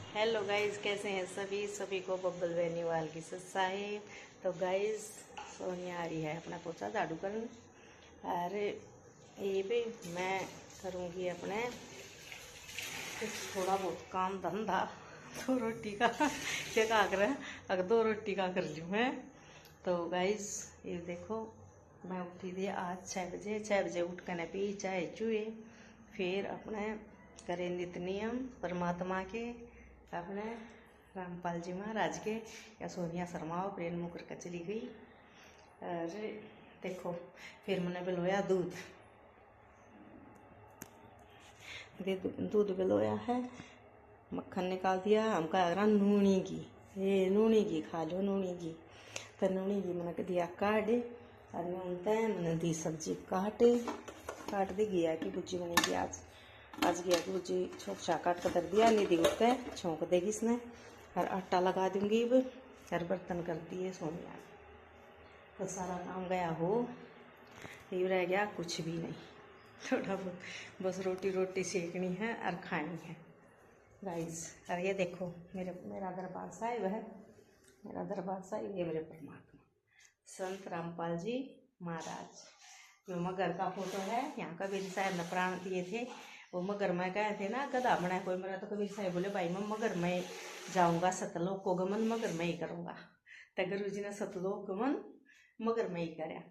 Hello guys, कैसे हैं सभी को बब्बल बेनीवाल की सत साहिब। तो गाइस, सोनिया आ रही है अपना पोछा झाड़ू करने। अरे ये भी मैं करूँगी अपने कुछ थोड़ा बहुत काम धंधा। दो रोटी का क्या कर रहे हैं, अगर दो रोटी का कर लूँ मैं। तो गाइस ये देखो, मैं उठी थी आज 6 बजे उठ कर पी चाय चूए, फिर अपने करें नित्य नियम परमात्मा के, अपने रामपाल जी महाराज के, या सोनिया शर्मा प्रेम मुकर कर चली गई। अरे देखो, फिर मैंने बिलोया दूध दूध बिलोया है, मक्खन निकाल दिया। हम कह रहा नूनी घी, ये नूनी घी खा लो नूनी घी। तो नूनी घी मैंने दिया काट, और मैंने दी सब्जी काट दी। गया की भुजी बनेगी आज गया की भुजी छोटा काट कर दिया, नहीं दी उससे छोंक देगी इसने, और आटा लगा दूंगी अब, और बर्तन कर दिए सोनिया। तो सारा काम गया हो, ये रह गया कुछ भी नहीं, थोड़ा बहुत बस रोटी सेकनी है और खानी है गाइस। और ये देखो मेरा दरबार साहिब है, मेरा दरबार साहिब, ये मेरे परमात्मा संत रामपाल जी महाराज। जो मगर का फोटो है, यहाँ कबीर साहब ने प्राण दिए थे, वो मगर में कहे थे ना गधा बनाए कोई मेरा। तो कबीर साहब बोले भाई मैं मगर में जाऊँगा, सतलोक को गमन मगर में ही करूँगा। तो गुरु जी ने सतलोक गमन मगर में ही कराया।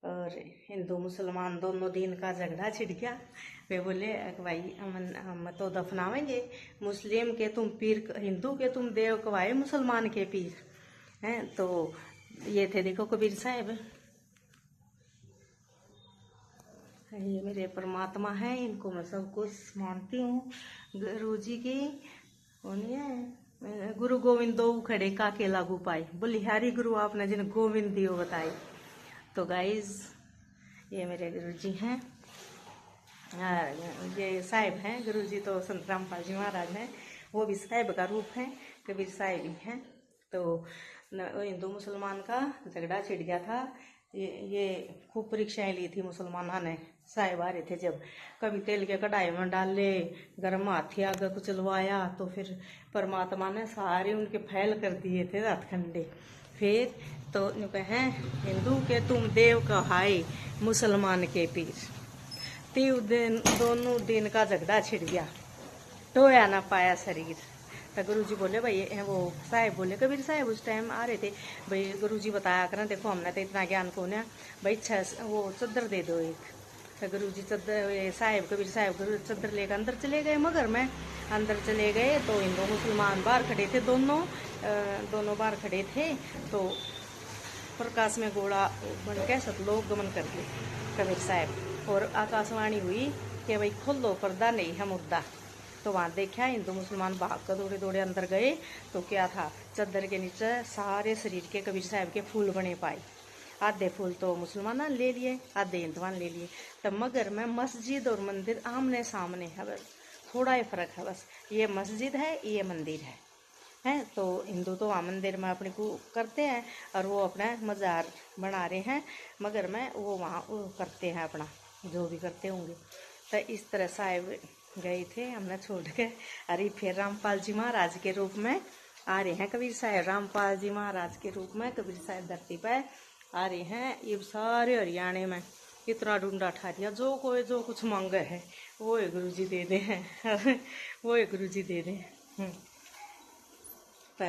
और हिंदू मुसलमान दोनों दिन का झगड़ा छिड़ गया। वे बोले भाई हम तो दफनावेंगे, मुस्लिम के तुम पीर, हिंदू के तुम देव कवाए, मुसलमान के पीर हैं। तो ये थे देखो कबीर साहब, ये मेरे परमात्मा है, इनको मैं सब कुछ मानती हूँ। गुरु जी की उन्हें गुरु गोविंद दो खड़े काके लागू पाए, बलिहारी गुरु आपने जिन गोविंद दियो बताए। तो गाइज ये मेरे गुरु जी हैं, ये साहिब हैं। गुरु जी तो संत रामपाल जी महाराज हैं, वो भी साहिब का रूप है, कबीर साहिब ही हैं। तो हिंदू मुसलमान का झगड़ा छिड़ गया था, ये खूब परीक्षाएं ली थी मुसलमाना ने। साहिब आ रहे थे जब, कभी तेल के कढ़ाई में डाले, गर्म हाथी आगे कुचलवाया, तो फिर परमात्मा ने सारे उनके फैल कर दिए थे हथकंडे। फिर तो कहें हिंदू के तुम देव कहाए, मुसलमान के पीर। तीन दिन दोनों दिन का झगड़ा छिड़ गया, टोया ना पाया शरीर। तो गुरु जी बोले भाई, वो साहिब बोले कबीर साहब उस टाइम आ रहे थे, भाई गुरु जी बताया करें, देखो हमने तो इतना ज्ञान को ना भाई, वो चद्दर दे दो एक। तो गुरु जी चद्दर, साहिब कबीर साहब गुरु चद्दर लेकर अंदर चले गए, मगर में अंदर चले गए। तो हिंदू मुसलमान बाहर खड़े थे, दोनों बाहर खड़े थे। तो प्रकाश में गोड़ा बन के सतलोक गमन कर दिए कबीर साहब, और आकाशवाणी हुई कि भाई खोल दो पर्दा, नहीं है मुर्दा। तो वहाँ देखा हिंदू मुसलमान भाग कर दौड़े दौड़े अंदर गए। तो क्या था, चद्दर के नीचे सारे शरीर के कबीर साहब के फूल बने पाए। आधे फूल तो मुसलमान ले लिए, आधे हिंदुआन ले लिए। तब मगर में मस्जिद और मंदिर आमने सामने है, बस थोड़ा ही फर्क है, बस ये मस्जिद है ये मंदिर है। तो हिंदू तो वहाँ मंदिर में अपने को करते हैं, और वो अपना मज़ार बना रहे हैं, मगर में वो वहाँ वो करते हैं अपना जो भी करते होंगे। तो इस तरह साहिब गए थे, हमने छोड़ के। अरे फिर रामपाल जी महाराज के रूप में आ रहे हैं कबीर साहब, रामपाल जी महाराज के रूप में कबीर साहब धरती पर आ रहे हैं। ये सारे हरियाणा में इतना ढूंढा ठहरिया, जो कोई जो कुछ मांगे है वो गुरु जी दे दे हैं वो गुरु जी दे दे। तो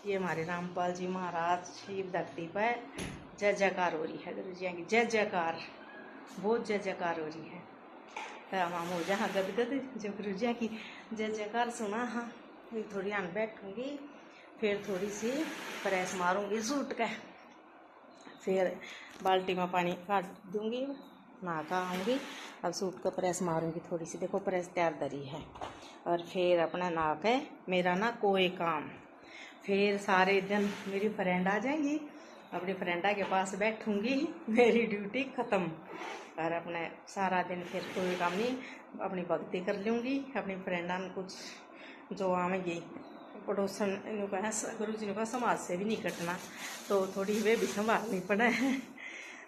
ये हमारे रामपाल जी महाराज शिव धरती पर जय जयकार हो रही है, गुरु जी की जय जयकार, बहुत जय जयकार हो रही है। हम हो जहाँ गदगद जो गुरु जी की जय जयकार सुना। हाँ थोड़ी आन बैठूंगी, फिर थोड़ी सी प्रेस मारूंगी सूट का, फिर बाल्टी में पानी काट दूंगी, नहा का आऊँगी, अब सूट का प्रेस मारूंगी थोड़ी सी। देखो प्रेस तैयार धरी है, और फिर अपना नहा के मेरा ना कोई काम, फिर सारे दिन मेरी फ्रेंड आ जाएंगी, अपनी फ्रेंडा के पास बैठूंगी, मेरी ड्यूटी ख़त्म। और अपने सारा दिन फिर कोई काम नहीं, अपनी भक्ति कर लूँगी। अपनी फ्रेंडा ने कुछ जो आवेंगी पड़ोसन, इनको है गुरु जी ने कहा समाज से भी नहीं कटना, तो थोड़ी वे भी संभालनी पड़े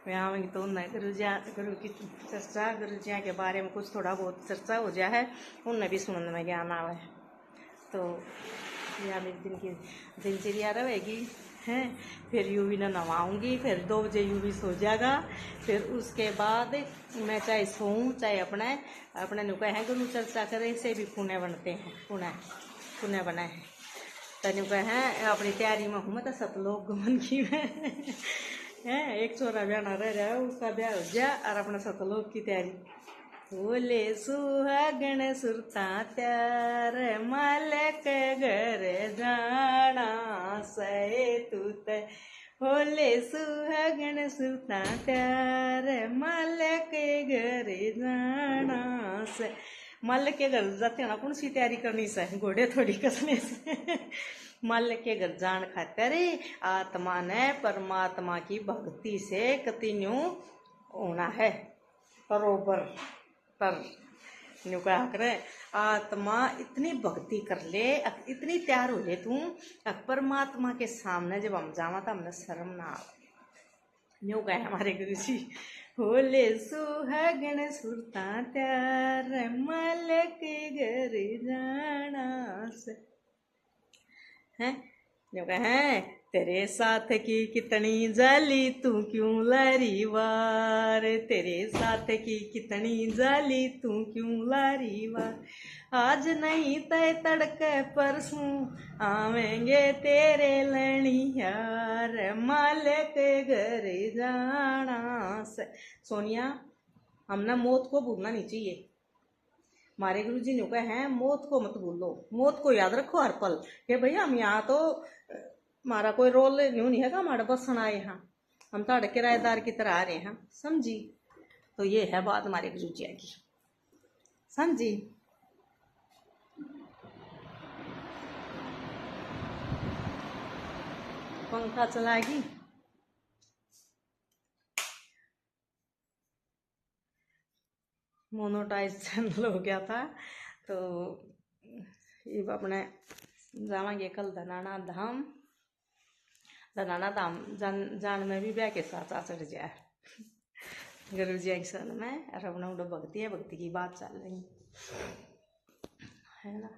मैं आवेंगी तो उन्हें गुरु की चर्चा, गुरु जी के बारे में कुछ थोड़ा बहुत चर्चा हो जाए है, उन्हें भी सुनने में ज्ञान आवे। तो यह मेरी दिन की दिनचर्या रहेगी हैं। फिर यूवी ने नवाऊंगी, फिर 2 बजे यूवी सो जाएगा। फिर उसके बाद मैं चाहे सोऊं चाहे अपने नुका है गुरु चर्चा करे से भी पुण्य बनते हैं, पुण्य बना है। तो नुका है अपनी तैयारी में हूँ मैं तो सतलोक गमन की में है। एक छोरा ब्याह रह रहा है, उसका ब्याह हो गया और अपना सतलोक की तैयारी। बोले सुहागण सुरता त्यार मालक घर जाना सहे तूत। बोले सुहागण सुरता त्यार मालक घर जाना से। मालक के घर जाते हैं ना कौन सी तैयारी करनी से, घोड़े थोड़ी कसने से। मालक के घर जान खातर आत्मा ने परमात्मा की भक्ति से कतिन्यू होना है बरोबर। पर न्यू कहा करे आत्मा इतनी भक्ति कर ले, इतनी तैयार हो ले तू, परमात्मा के सामने जब हम जावा तो हमने शर्म ना आवे। न्यू कहे हमारे गुरु जी, होले सुहागण सुरता त्यार मालक घर जाना से हैं। जो कहे तेरे साथ की कितनी जाली तू क्यों लारी वार, तेरे साथ की कितनी जाली तू क्यों लारी वार। आज नहीं तय तड़के परसों आवेंगे तेरे लणियार मालक घर जाना से। सोनिया, हमने मौत को भूलना नहीं चाहिए। हमारे गुरु जी ने कहा है मौत को मत भूलो, मौत को याद रखो हर पल। कि भैया हम यहाँ तो हमारा कोई रोल नहीं है, हमारे बसन आए हैं, हम तो किराएदार की तरह आ रहे हैं, समझी। तो ये है बात हमारे गुरु जी की, समझी। पंखा चलाएगी, मोनोटाइज चैनल हो गया था। तो ये अपने जावांगे कल धनाना धाम। धनाना धाम जान में भी ब्याह के साथ आ चढ़ जाए गुरु जी के सन में। और अपना भक्ति है, भक्ति की बात चल रही है ना।